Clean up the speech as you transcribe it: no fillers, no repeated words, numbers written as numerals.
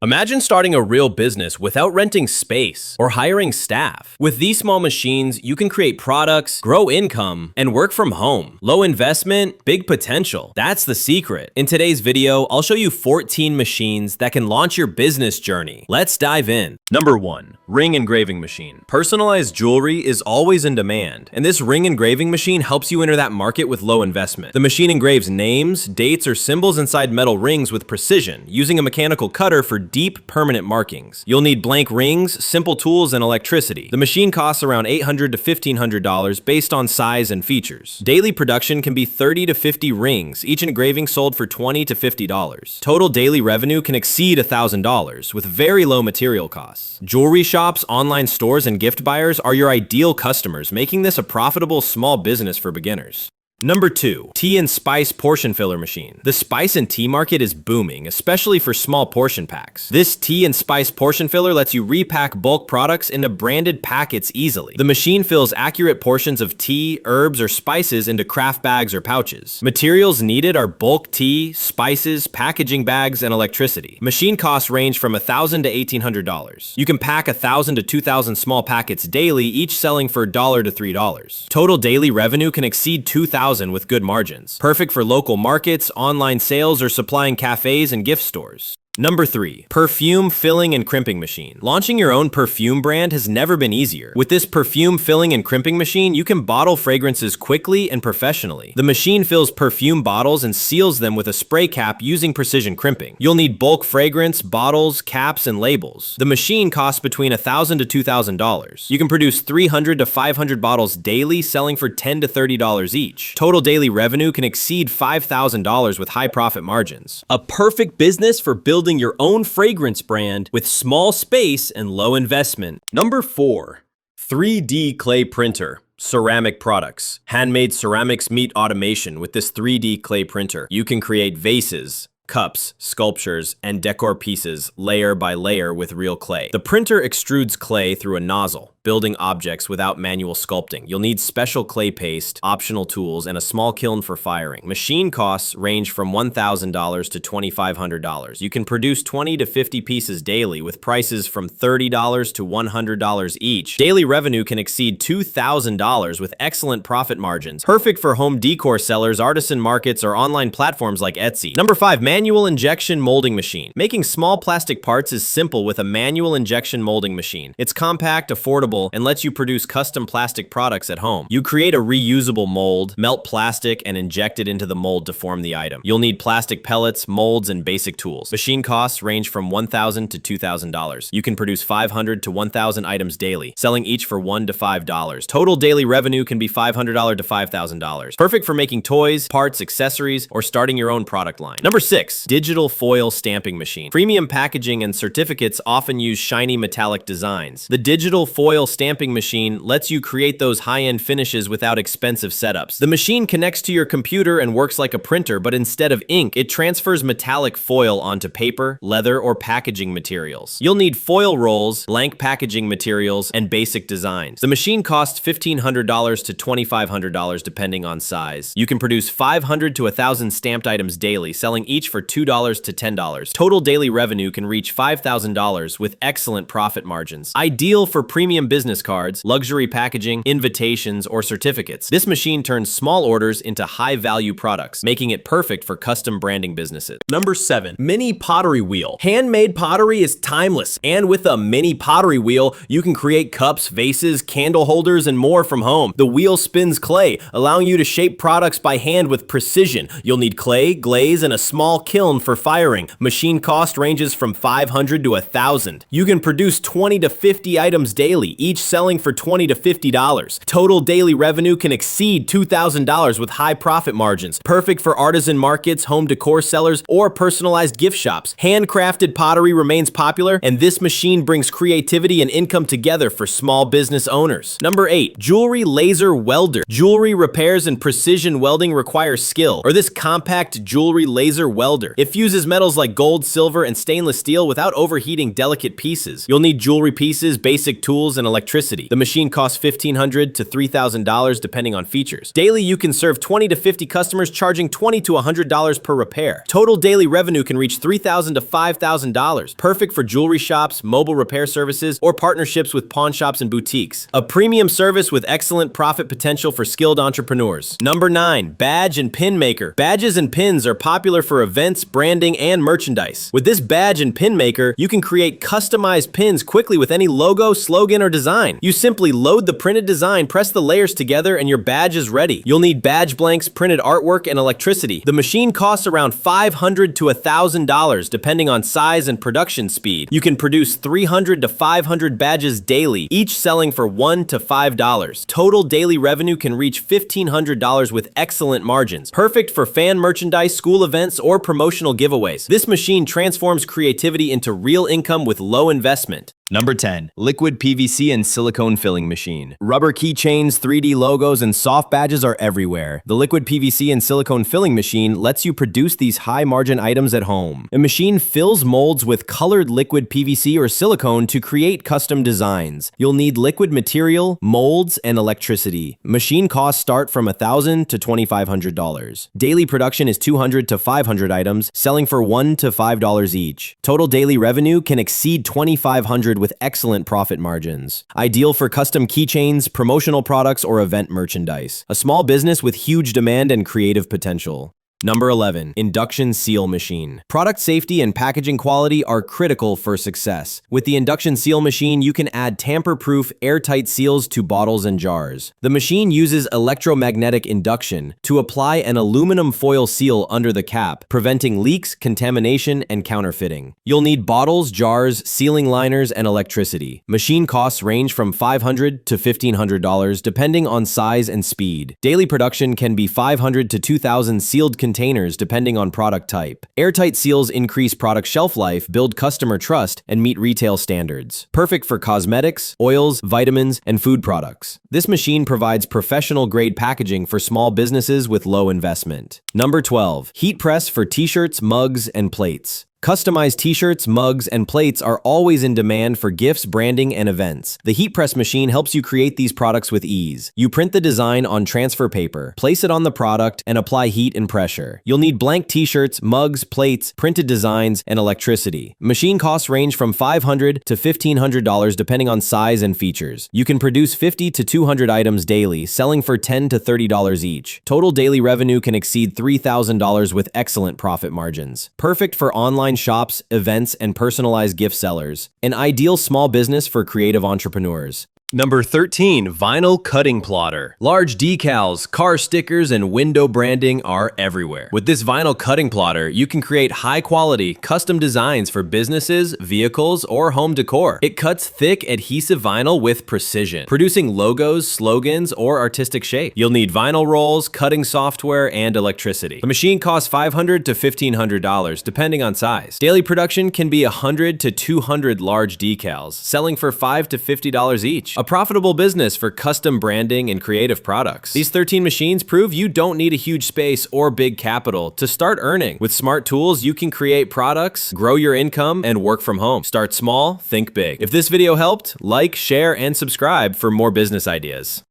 Imagine starting a real business without renting space or hiring staff. With these small machines, you can create products, grow income, and work from home. Low investment, big potential. That's the secret. In today's video, I'll show you 14 machines that can launch your business journey. Let's dive in. Number 1. Ring engraving machine. Personalized jewelry is always in demand, and this ring engraving machine helps you enter that market with low investment. The machine engraves names, dates, or symbols inside metal rings with precision, using a mechanical cutter for deep, permanent markings. You'll need blank rings, simple tools, and electricity. The machine costs around $800 to $1,500 based on size and features. Daily production can be 30 to 50 rings, each engraving sold for $20 to $50. Total daily revenue can exceed $1,000 with very low material costs. Jewelry shops, online stores, and gift buyers are your ideal customers, making this a profitable small business for beginners. Number 2. Tea and Spice Portion Filler Machine. The spice and tea market is booming, especially for small portion packs. This tea and spice portion filler lets you repack bulk products into branded packets easily. The machine fills accurate portions of tea, herbs, or spices into craft bags or pouches. Materials needed are bulk tea, spices, packaging bags, and electricity. Machine costs range from $1,000 to $1,800. You can pack 1,000 to 2,000 small packets daily, each selling for $1 to $3. Total daily revenue can exceed $2,000 with good margins. Perfect for local markets, online sales, or supplying cafes and gift stores. Number 3. Perfume Filling and Crimping Machine. Launching your own perfume brand has never been easier. With this perfume filling and crimping machine, you can bottle fragrances quickly and professionally. The machine fills perfume bottles and seals them with a spray cap using precision crimping. You'll need bulk fragrance, bottles, caps, and labels. The machine costs between $1,000 to $2,000. You can produce 300 to 500 bottles daily, selling for $10 to $30 each. Total daily revenue can exceed $5,000 with high profit margins. A perfect business for building your own fragrance brand with small space and low investment. Number 4. 3D Clay Printer. Ceramic products. Handmade ceramics meet automation with this 3D clay printer. You can create vases, cups, sculptures, and decor pieces layer by layer with real clay. The printer extrudes clay through a nozzle, building objects without manual sculpting. You'll need special clay paste, optional tools, and a small kiln for firing. Machine costs range from $1,000 to $2,500. You can produce 20 to 50 pieces daily with prices from $30 to $100 each. Daily revenue can exceed $2,000 with excellent profit margins. Perfect for home decor sellers, artisan markets, or online platforms like Etsy. Number 5. Manual Injection Molding Machine. Making small plastic parts is simple with a manual injection molding machine. It's compact, affordable, and lets you produce custom plastic products at home. You create a reusable mold, melt plastic, and inject it into the mold to form the item. You'll need plastic pellets, molds, and basic tools. Machine costs range from $1,000 to $2,000. You can produce 500 to 1,000 items daily, selling each for $1 to $5. Total daily revenue can be $500 to $5,000. Perfect for making toys, parts, accessories, or starting your own product line. Number 6. Digital Foil Stamping Machine. Premium packaging and certificates often use shiny metallic designs. The digital foil stamping machine lets you create those high-end finishes without expensive setups. The machine connects to your computer and works like a printer, but instead of ink, it transfers metallic foil onto paper, leather, or packaging materials. You'll need foil rolls, blank packaging materials, and basic designs. The machine costs $1,500 to $2,500 depending on size. You can produce 500 to 1,000 stamped items daily, selling each for $2 to $10. Total daily revenue can reach $5,000 with excellent profit margins. Ideal for premium business cards, luxury packaging, invitations, or certificates. This machine turns small orders into high-value products, making it perfect for custom branding businesses. Number 7. Mini Pottery Wheel. Handmade pottery is timeless, and with a mini pottery wheel, you can create cups, vases, candle holders, and more from home. The wheel spins clay, allowing you to shape products by hand with precision. You'll need clay, glaze, and a small kiln for firing. Machine cost ranges from $500 to $1,000. You can produce 20 to 50 items daily, each selling for $20 to $50. Total daily revenue can exceed $2,000 with high profit margins. Perfect for artisan markets, home decor sellers, or personalized gift shops. Handcrafted pottery remains popular, and this machine brings creativity and income together for small business owners. Number 8. Jewelry Laser Welder. Jewelry repairs and precision welding require skill, or this compact jewelry laser welder Welder. It fuses metals like gold, silver, and stainless steel without overheating delicate pieces. You'll need jewelry pieces, basic tools, and electricity. The machine costs $1,500 to $3,000 depending on features. Daily, you can serve 20 to 50 customers, charging $20 to $100 per repair. Total daily revenue can reach $3,000 to $5,000. Perfect for jewelry shops, mobile repair services, or partnerships with pawn shops and boutiques. A premium service with excellent profit potential for skilled entrepreneurs. Number 9. Badge and Pin Maker. Badges and pins are popular for events, branding, and merchandise. With this badge and pin maker, you can create customized pins quickly with any logo, slogan, or design. You simply load the printed design, press the layers together, and your badge is ready. You'll need badge blanks, printed artwork, and electricity. The machine costs around $500 to $1,000 depending on size and production speed. You can produce 300 to 500 badges daily, each selling for $1 to $5. Total daily revenue can reach $1,500 with excellent margins. Perfect for fan merchandise, school events, or promotional giveaways. This machine transforms creativity into real income with low investment. Number 10. Liquid PVC and silicone filling machine. Rubber keychains, 3D logos, and soft badges are everywhere. The liquid PVC and silicone filling machine lets you produce these high-margin items at home. The machine fills molds with colored liquid PVC or silicone to create custom designs. You'll need liquid material, molds, and electricity. Machine costs start from $1,000 to $2,500. Daily production is 200 to 500 items, selling for $1 to $5 each. Total daily revenue can exceed $2,500 with excellent profit margins. Ideal for custom keychains, promotional products, or event merchandise. A small business with huge demand and creative potential. Number 11. Induction Seal Machine. Product safety and packaging quality are critical for success. With the Induction Seal Machine, you can add tamper-proof, airtight seals to bottles and jars. The machine uses electromagnetic induction to apply an aluminum foil seal under the cap, preventing leaks, contamination, and counterfeiting. You'll need bottles, jars, sealing liners, and electricity. Machine costs range from $500 to $1,500 depending on size and speed. Daily production can be 500 to 2,000 sealed containers depending on product type. Airtight seals increase product shelf life, build customer trust, and meet retail standards. Perfect for cosmetics, oils, vitamins, and food products. This machine provides professional-grade packaging for small businesses with low investment. Number 12. Heat press for t-shirts, mugs, and plates. Customized t-shirts, mugs, and plates are always in demand for gifts, branding, and events. The heat press machine helps you create these products with ease. You print the design on transfer paper, place it on the product, and apply heat and pressure. You'll need blank t-shirts, mugs, plates, printed designs, and electricity. Machine costs range from $500 to $1,500 depending on size and features. You can produce 50 to 200 items daily, selling for $10 to $30 each. Total daily revenue can exceed $3,000 with excellent profit margins. Perfect for online shops, events, and personalized gift sellers. An ideal small business for creative entrepreneurs. Number 13. Vinyl Cutting Plotter. Large decals, car stickers, and window branding are everywhere. With this vinyl cutting plotter, you can create high-quality, custom designs for businesses, vehicles, or home decor. It cuts thick, adhesive vinyl with precision, producing logos, slogans, or artistic shape. You'll need vinyl rolls, cutting software, and electricity. The machine costs $500 to $1,500, depending on size. Daily production can be 100 to 200 large decals, selling for $5 to $50 each. A profitable business for custom branding and creative products. These 13 machines prove you don't need a huge space or big capital to start earning. With smart tools, you can create products, grow your income, and work from home. Start small, think big. If this video helped, like, share, and subscribe for more business ideas.